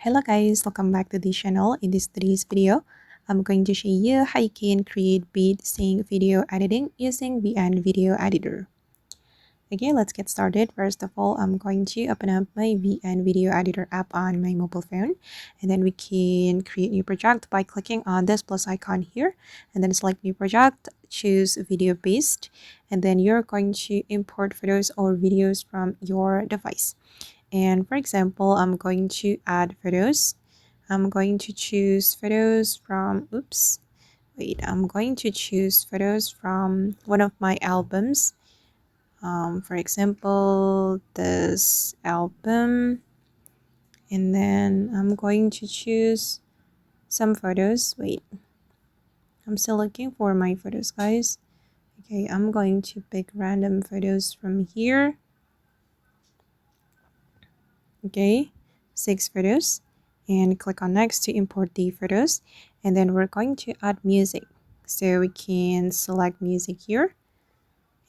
Hello guys, welcome back to the channel. In today's video, I'm going to show you how you can create beat sync video editing using VN Video Editor. Okay, let's get started. First of all, I'm going to open up my VN Video Editor app on my mobile phone, and then we can create new project by clicking on this plus icon here, and then select new project, choose video based, and then you're going to import photos or videos from your device. And for example, I'm going to add photos. I'm going to choose photos from, I'm going to choose photos from one of my albums. For example, this album. And then I'm going to choose some photos. I'm still looking for my photos, guys. Okay, I'm going to pick random photos from here. Okay, 6 photos, and click on next to import the photos, and then we're going to add music, so we can select music here,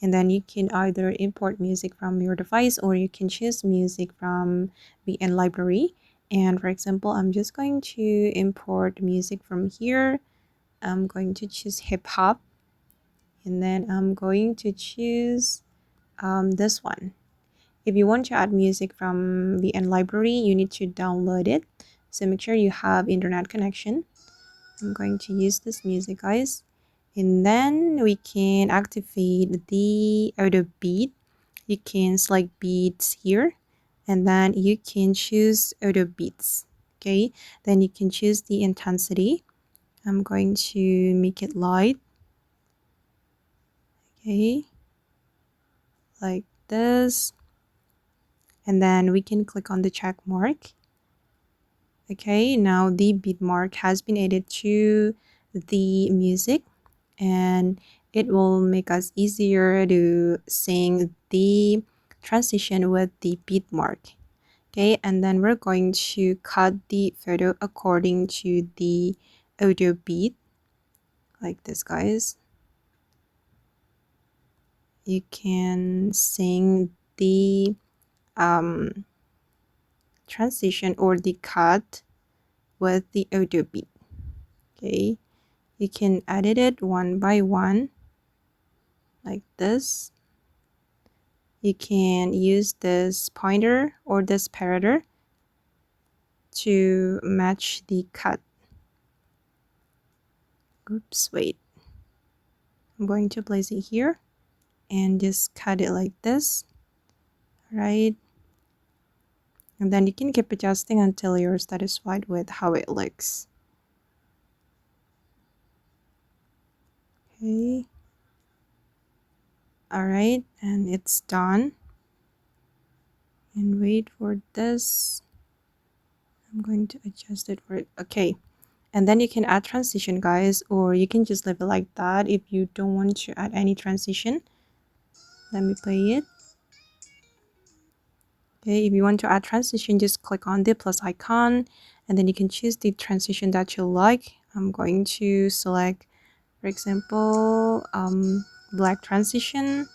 and then you can either import music from your device or you can choose music from VN library. And for example, I'm just going to import music from here. I'm going to choose hip-hop, and then I'm going to choose this one. If you want to add music from VN library, you need to download it. So make sure you have internet connection. I'm going to use this music, guys. And then we can activate the auto beat. You can select beats here, and then you can choose auto beats. Okay, then you can choose the intensity. I'm going to make it light. Okay, like this. And then we can click on the check mark. Okay, now the beat mark has been added to the music, and it will make us easier to sing the transition with the beat mark. Okay, and then we're going to cut the photo according to the audio beat, like this, guys. You can sing the transition or the cut with the audio beat. Okay, you can edit it one by one, like this. You can use this pointer or this parameter to match the cut. I'm going to place it here and just cut it like this, right? And then you can keep adjusting until you're satisfied with how it looks. Okay. All right, and it's done. And wait for this. I'm going to adjust it for it. Okay. And then you can add transition, guys, or you can just leave it like that if you don't want to add any transition. Let me play it. Okay, if you want to add transition, just click on the plus icon, and then you can choose the transition that you like. I'm going to select, for example, black transition.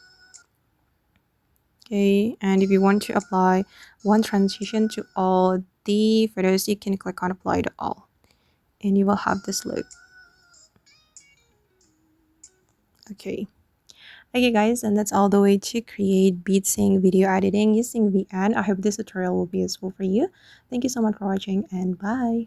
Okay, and if you want to apply one transition to all the photos, you can click on apply to all, and you will have this look. Okay. Okay guys, and that's all the way to create beat sync video editing using VN. I hope this tutorial will be useful for you. Thank you so much for watching, and bye.